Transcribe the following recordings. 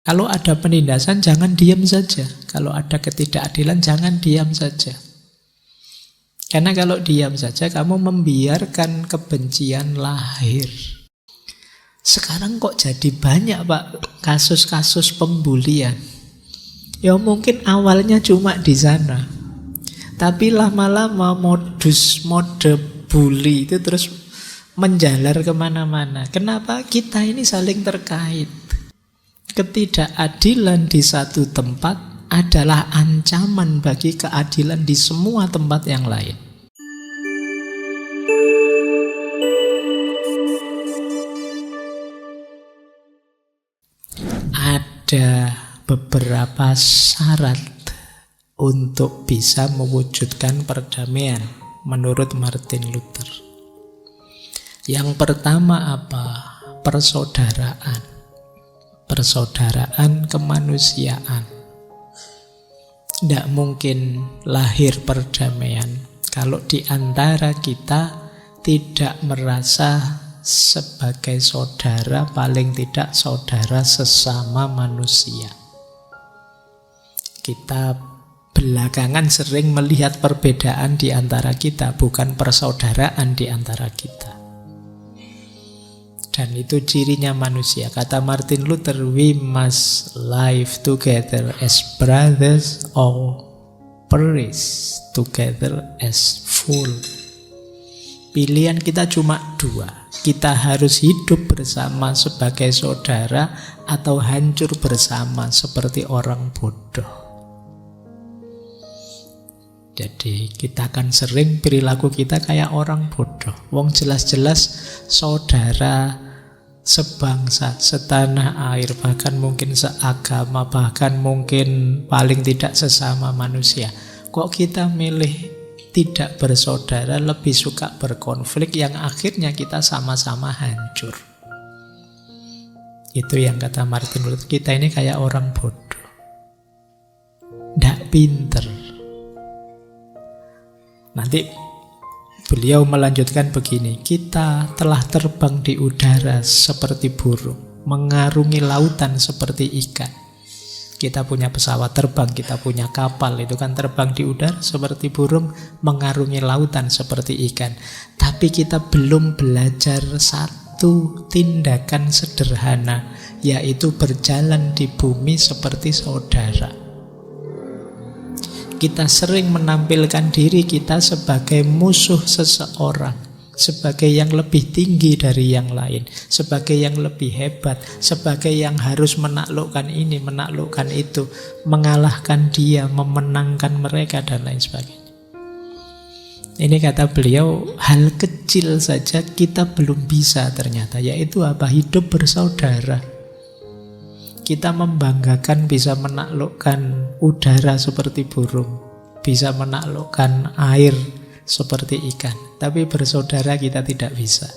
Kalau ada penindasan, jangan diam saja. Kalau ada ketidakadilan, jangan diam saja. Karena kalau diam saja, kamu membiarkan kebencian lahir. Sekarang kok jadi banyak, Pak, kasus-kasus pembulian. Ya mungkin awalnya cuma di sana. Tapi lama-lama mode bully itu terus menjalar kemana-mana. Kenapa? Kita ini saling terkait. Ketidakadilan di satu tempat adalah ancaman bagi keadilan di semua tempat yang lain. Ada beberapa syarat untuk bisa mewujudkan perdamaian menurut Martin Luther. Yang pertama apa? Persaudaraan. Persaudaraan kemanusiaan. Tidak mungkin lahir perdamaian kalau di antara kita tidak merasa sebagai saudara, paling tidak saudara sesama manusia. Kita belakangan sering melihat perbedaan di antara kita, bukan persaudaraan di antara kita. Dan itu cirinya manusia. Kata Martin Luther, we must live together as brothers or perish together as fools. Pilihan kita cuma dua. Kita harus hidup bersama sebagai saudara atau hancur bersama seperti orang bodoh. Jadi kita akan sering perilaku kita kayak orang bodoh. Wong jelas-jelas saudara sebangsa, setanah air, bahkan mungkin seagama, bahkan mungkin paling tidak sesama manusia. Kok kita milih tidak bersaudara, lebih suka berkonflik yang akhirnya kita sama-sama hancur? Itu yang kata Martin Luther, kita ini kayak orang bodoh, ndak pinter. Nanti beliau melanjutkan begini, kita telah terbang di udara seperti burung, mengarungi lautan seperti ikan. Kita punya pesawat terbang, kita punya kapal, itu kan terbang di udara seperti burung, mengarungi lautan seperti ikan. Tapi kita belum belajar satu tindakan sederhana, yaitu berjalan di bumi seperti saudara. Kita sering menampilkan diri kita sebagai musuh seseorang, sebagai yang lebih tinggi dari yang lain, sebagai yang lebih hebat, sebagai yang harus menaklukkan ini, menaklukkan itu, mengalahkan dia, memenangkan mereka, dan lain sebagainya. Ini kata beliau, hal kecil saja kita belum bisa ternyata, yaitu apa? Hidup bersaudara. Kita membanggakan bisa menaklukkan udara seperti burung, bisa menaklukkan air seperti ikan, tapi bersaudara kita tidak bisa.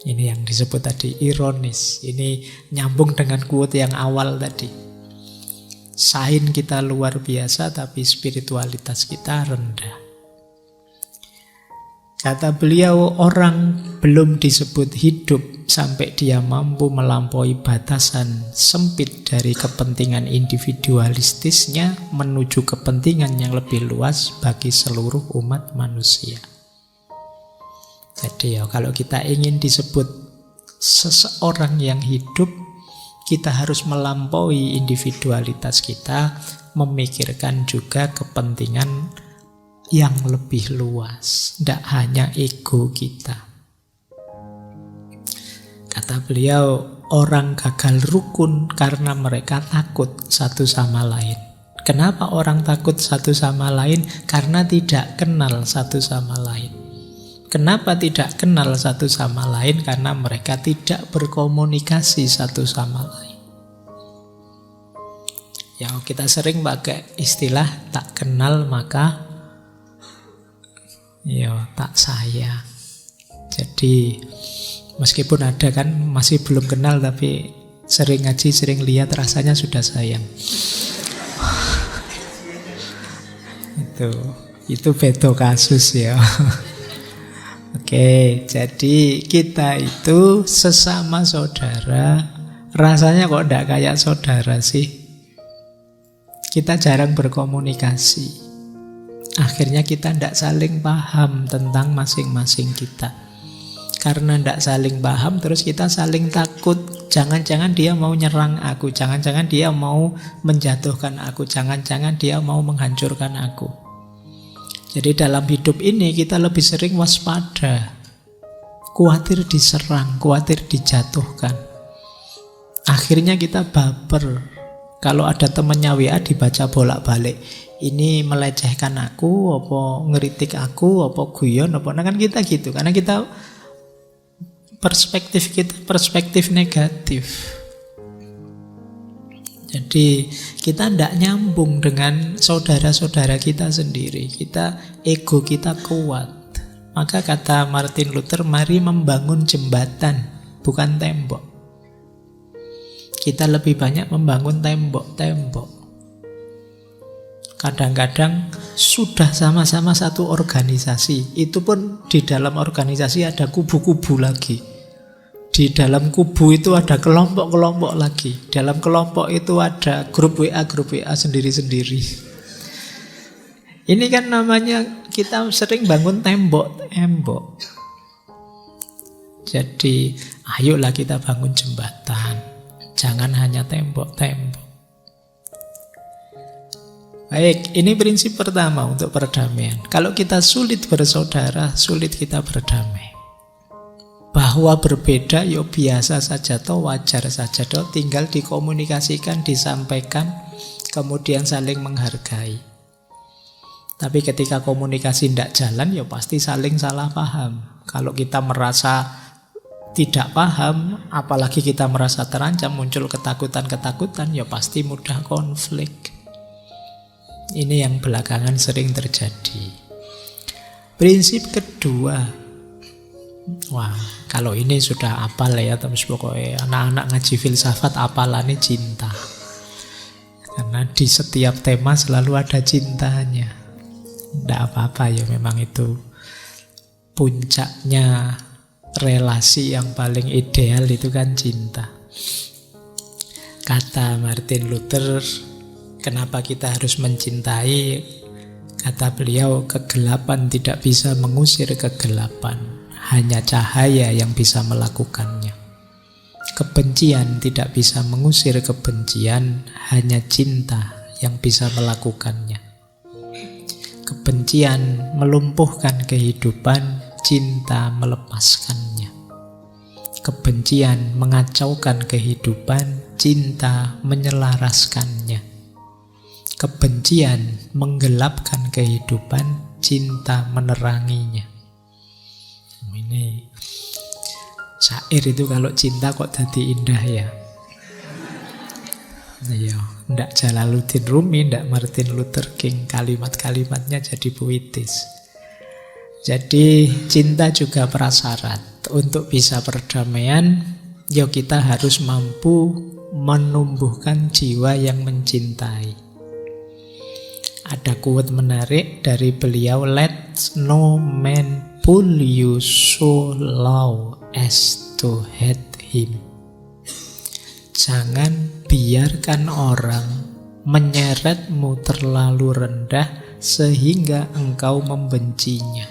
Ini yang disebut tadi ironis. Ini nyambung dengan quote yang awal tadi. Sain kita luar biasa, tapi spiritualitas kita rendah. Kata beliau, orang belum disebut hidup sampai dia mampu melampaui batasan sempit dari kepentingan individualistisnya menuju kepentingan yang lebih luas bagi seluruh umat manusia. Jadi kalau kita ingin disebut seseorang yang hidup, kita harus melampaui individualitas kita, memikirkan juga kepentingan yang lebih luas, tidak hanya ego kita. Kata beliau, orang gagal rukun karena mereka takut satu sama lain. Kenapa orang takut satu sama lain? Karena tidak kenal satu sama lain. Kenapa tidak kenal satu sama lain? Karena mereka tidak berkomunikasi satu sama lain. Ya, kita sering pakai istilah tak kenal maka tak sayang. Jadi meskipun ada kan masih belum kenal, tapi sering ngaji, sering lihat, rasanya sudah sayang. Itu beda kasus ya. Oke, jadi kita itu sesama saudara Rasanya kok tidak kayak saudara sih. Kita jarang berkomunikasi. Akhirnya kita tidak saling paham tentang masing-masing kita. Karena tidak saling paham, terus kita saling takut. Jangan-jangan dia mau nyerang aku, jangan-jangan dia mau menjatuhkan aku, jangan-jangan dia mau menghancurkan aku. Jadi dalam hidup ini kita lebih sering waspada, khawatir diserang, khawatir dijatuhkan. Akhirnya kita baper. Kalau ada temennya WA dibaca bolak-balik, ini melecehkan aku, apa ngeritik aku, apa guyon, apa. Nah kan kita gitu, karena kita perspektif negatif. Jadi kita tidak nyambung dengan saudara-saudara kita sendiri. Ego kita kuat. Maka kata Martin Luther, mari membangun jembatan, bukan tembok. Kita lebih banyak membangun tembok-tembok. Kadang-kadang sudah sama-sama satu organisasi, itu pun di dalam organisasi ada kubu-kubu lagi. Di dalam kubu itu ada kelompok-kelompok lagi. Dalam kelompok itu ada grup WA sendiri-sendiri. Ini kan namanya kita sering bangun tembok-tembok. Jadi ayolah kita bangun jembatan. Jangan hanya tembok-tembok. Baik, ini prinsip pertama untuk perdamaian. Kalau kita sulit bersaudara, sulit kita berdamai. Bahwa berbeda, ya biasa saja, toh wajar saja, toh tinggal dikomunikasikan, disampaikan, kemudian saling menghargai. Tapi ketika komunikasi tidak jalan, ya pasti saling salah paham. Kalau kita merasa tidak paham, apalagi kita merasa terancam, muncul ketakutan-ketakutan, ya pasti mudah konflik. Ini yang belakangan sering terjadi. Prinsip kedua, wah, kalau ini sudah apal ya, terus pokoknya anak-anak ngaji filsafat apalannya cinta. Karena di setiap tema selalu ada cintanya. Tidak apa-apa ya, memang itu puncaknya relasi yang paling ideal itu kan cinta. Kata Martin Luther, kenapa kita harus mencintai? Kata beliau, kegelapan tidak bisa mengusir kegelapan, hanya cahaya yang bisa melakukannya. Kebencian tidak bisa mengusir kebencian, hanya cinta yang bisa melakukannya. Kebencian melumpuhkan kehidupan, cinta melepaskannya. Kebencian mengacaukan kehidupan, cinta menyelaraskannya. Kebencian menggelapkan kehidupan, cinta meneranginya. Ini syair itu kalau cinta kok jadi indah ya. Iya, ndak Jalaluddin Rumi, ndak Martin Luther King, kalimat-kalimatnya jadi puitis. Jadi cinta juga prasyarat untuk bisa perdamaian. Ya kita harus mampu menumbuhkan jiwa yang mencintai. Ada quote menarik dari beliau, let no man pull you so low as to hate him. Jangan biarkan orang menyeretmu terlalu rendah sehingga engkau membencinya.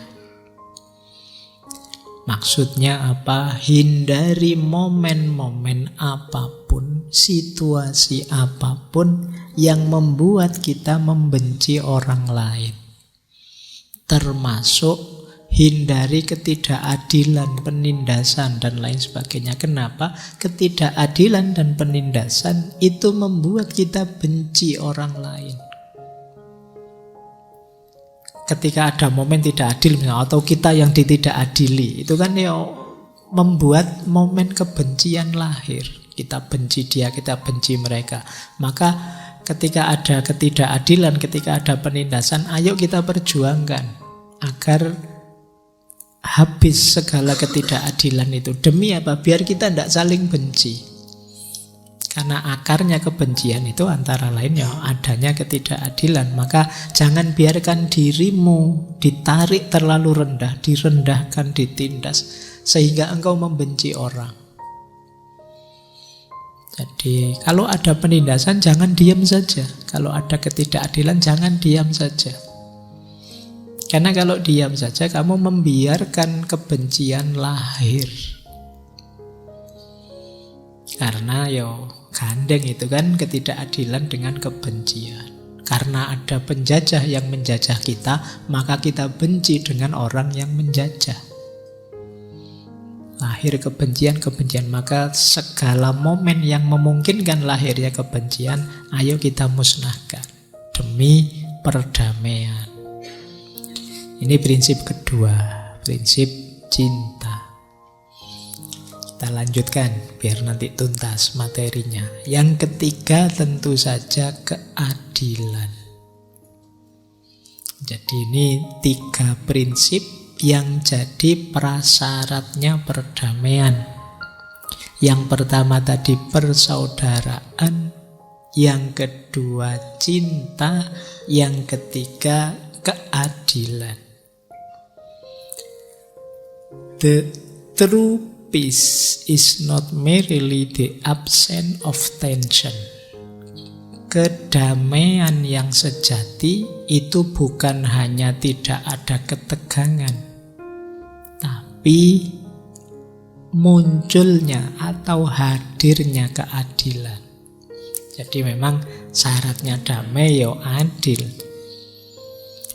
Maksudnya apa? Hindari momen-momen apapun, situasi apapun yang membuat kita membenci orang lain. Termasuk hindari ketidakadilan, penindasan, dan lain sebagainya. Kenapa? Ketidakadilan dan penindasan itu membuat kita benci orang lain. Ketika ada momen tidak adil misalnya, atau kita yang ditidakadili, itu kan ya membuat momen kebencian lahir. Kita benci dia, kita benci mereka. Maka ketika ada ketidakadilan, ketika ada penindasan, ayo kita perjuangkan agar habis segala ketidakadilan itu. Demi apa? Biar kita tidak saling benci. Karena akarnya kebencian itu antara lain ya adanya ketidakadilan. Maka jangan biarkan dirimu ditarik terlalu rendah, direndahkan, ditindas, sehingga engkau membenci orang. Jadi kalau ada penindasan jangan diam saja. Kalau ada ketidakadilan jangan diam saja. Karena kalau diam saja kamu membiarkan kebencian lahir. Karena gandeng itu kan ketidakadilan dengan kebencian. Karena ada penjajah yang menjajah kita, maka kita benci dengan orang yang menjajah. Lahir kebencian, maka segala momen yang memungkinkan lahirnya kebencian, ayo kita musnahkan demi perdamaian. Ini prinsip kedua, prinsip cinta. Kita lanjutkan biar nanti tuntas materinya. Yang ketiga tentu saja keadilan. Jadi ini 3 prinsip yang jadi prasyaratnya perdamaian. Yang pertama tadi persaudaraan, yang kedua cinta, yang ketiga keadilan. The true peace is not merely the absence of tension. Kedamaian yang sejati itu bukan hanya tidak ada ketegangan, tapi munculnya atau hadirnya keadilan. Jadi memang syaratnya damai adil.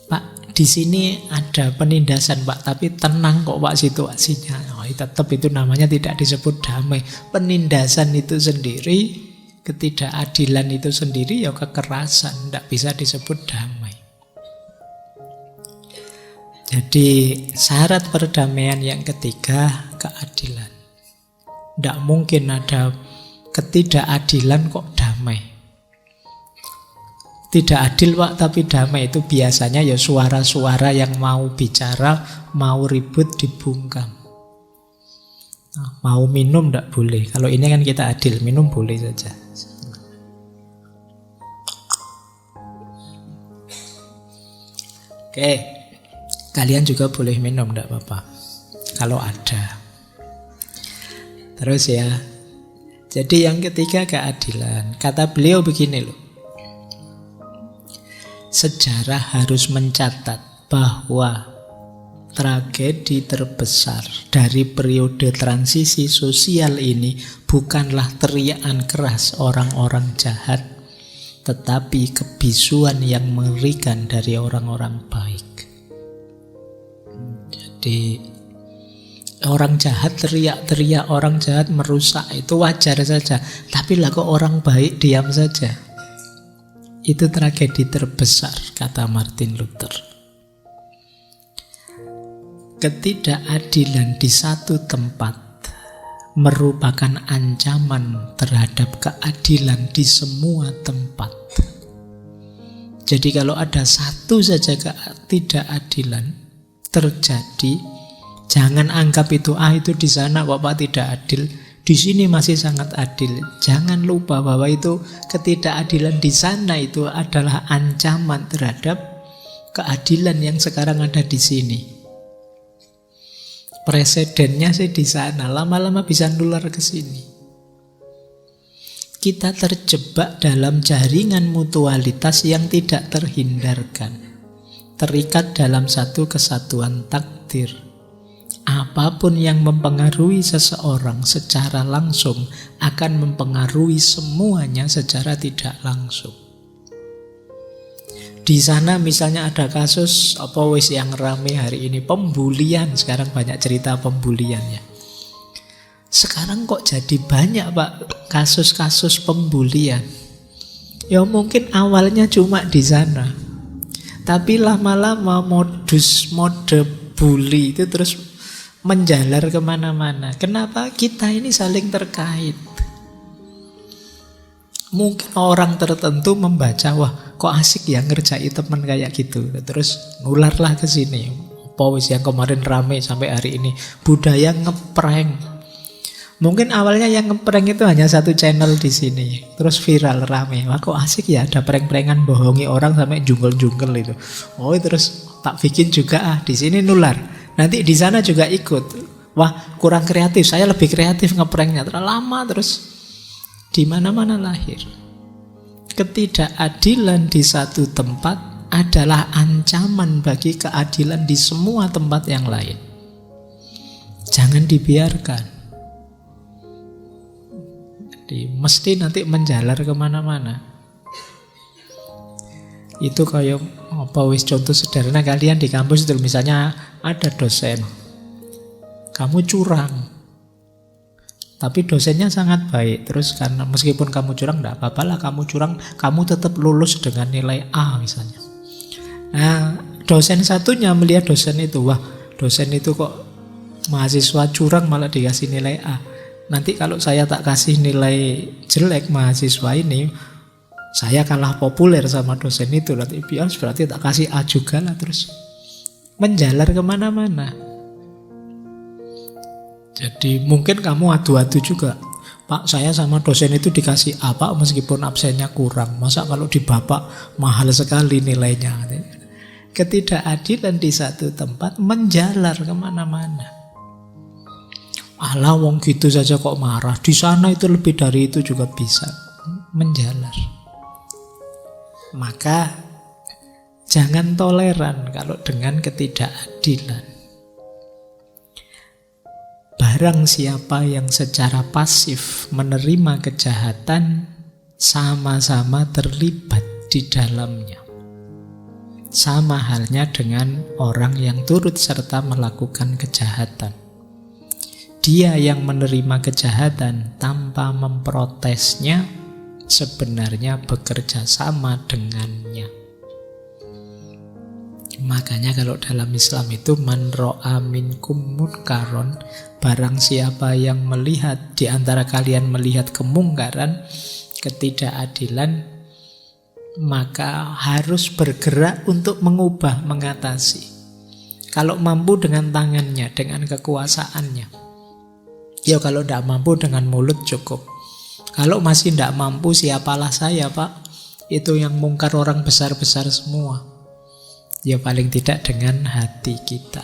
Pak, di sini ada penindasan Pak, tapi tenang kok Pak situasinya. Tetap itu namanya tidak disebut damai. Penindasan itu sendiri, ketidakadilan itu sendiri kekerasan, tidak bisa disebut damai. Jadi syarat perdamaian yang ketiga keadilan. Tidak mungkin ada ketidakadilan kok damai. Tidak adil Pak tapi damai, itu biasanya suara-suara yang mau bicara, mau ribut dibungkam. Mau minum tidak boleh. Kalau ini kan kita adil, minum boleh saja. Oke, kalian juga boleh minum, tidak apa-apa kalau ada. Terus ya, jadi yang ketiga keadilan. Kata beliau begini loh, sejarah harus mencatat bahwa tragedi terbesar dari periode transisi sosial ini bukanlah teriakan keras orang-orang jahat, tetapi kebisuan yang mengerikan dari orang-orang baik. Jadi orang jahat teriak-teriak, orang jahat merusak, itu wajar saja. Tapi lah kok orang baik diam saja. Itu tragedi terbesar, kata Martin Luther. Ketidakadilan di satu tempat merupakan ancaman terhadap keadilan di semua tempat. Jadi kalau ada satu saja ketidakadilan terjadi, jangan anggap itu itu di sana kok Pak tidak adil, di sini masih sangat adil. Jangan lupa bahwa itu ketidakadilan di sana itu adalah ancaman terhadap keadilan yang sekarang ada di sini. Presidennya sih di sana, lama-lama bisa nular ke sini. Kita terjebak dalam jaringan mutualitas yang tidak terhindarkan, terikat dalam satu kesatuan takdir. Apapun yang mempengaruhi seseorang secara langsung akan mempengaruhi semuanya secara tidak langsung. Di sana misalnya ada kasus yang rame hari ini, pembulian. Sekarang banyak cerita pembulian ya. Sekarang kok jadi banyak Pak kasus-kasus pembulian. Ya mungkin awalnya cuma di sana, tapi lama-lama mode bully itu terus menjalar kemana-mana. Kenapa? Kita ini saling terkait. Mungkin orang tertentu membaca, wah kok asik ya ngerjai teman kayak gitu, terus nularlah ke sini. Yang kemarin rame sampai hari ini, budaya ngeprank. Mungkin awalnya yang ngeprank itu hanya satu channel di sini, terus viral rame. Wah kok asik ya ada prank-prankan bohongi orang sampai jungkel-jungkel itu. Terus tak bikin juga di sini nular. Nanti di sana juga ikut. Wah kurang kreatif, saya lebih kreatif ngepranknya. Terlalu lama terus di mana-mana lahir. Ketidakadilan di satu tempat adalah ancaman bagi keadilan di semua tempat yang lain. Jangan dibiarkan. Jadi mesti nanti menjalar kemana-mana. Itu kayak apa wis contoh sederhana kalian di kampus itu, misalnya ada dosen, kamu curang, tapi dosennya sangat baik. Terus karena meskipun kamu curang, enggak apa-apa lah kamu curang, kamu tetap lulus dengan nilai A misalnya. Nah, dosen satunya melihat dosen itu, wah dosen itu kok mahasiswa curang malah dikasih nilai A. Nanti kalau saya tak kasih nilai jelek mahasiswa ini, saya kalah populer sama dosen itu. Nanti bias berarti tak kasih A juga lah. Terus menjalar kemana-mana. Jadi mungkin kamu adu-adu juga, Pak saya sama dosen itu dikasih A Pak meskipun absennya kurang. Masa kalau di Bapak mahal sekali nilainya. Ketidakadilan di satu tempat menjalar kemana-mana. Alah wong gitu saja kok marah, di sana itu lebih dari itu juga bisa. Menjalar. Maka jangan toleran kalau dengan ketidakadilan. Barang siapa yang secara pasif menerima kejahatan, sama-sama terlibat di dalamnya. Sama halnya dengan orang yang turut serta melakukan kejahatan. Dia yang menerima kejahatan tanpa memprotesnya sebenarnya bekerja sama dengannya. Makanya kalau dalam Islam itu man ra'a minkum munkaron, barang siapa yang melihat di antara kalian melihat kemungkaran, ketidakadilan, maka harus bergerak untuk mengubah, mengatasi. Kalau mampu dengan tangannya, dengan kekuasaannya. Ya kalau tidak mampu dengan mulut cukup. Kalau masih tidak mampu, siapalah saya Pak. Itu yang mungkar orang besar-besar semua. Ya paling tidak dengan hati kita.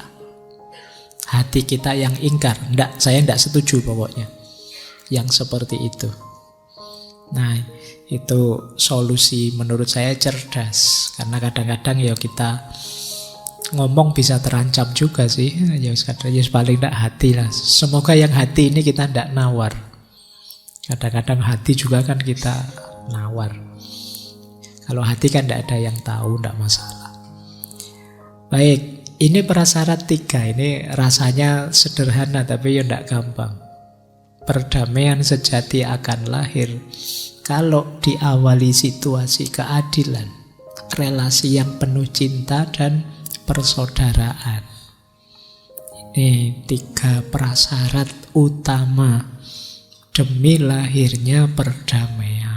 Hati kita yang ingkar. Saya tidak setuju pokoknya. Yang seperti itu. Nah, itu solusi menurut saya cerdas. Karena kadang-kadang ya kita ngomong bisa terancam juga sih. Ya paling tidak hati lah. Semoga yang hati ini kita tidak nawar. Kadang-kadang hati juga kan kita nawar. Kalau hati kan tidak ada yang tahu, tidak masalah. Baik, ini prasyarat 3. Ini rasanya sederhana tapi ya tidak gampang. Perdamaian sejati akan lahir kalau diawali situasi keadilan, relasi yang penuh cinta dan persaudaraan. Ini 3 prasyarat utama demi lahirnya perdamaian.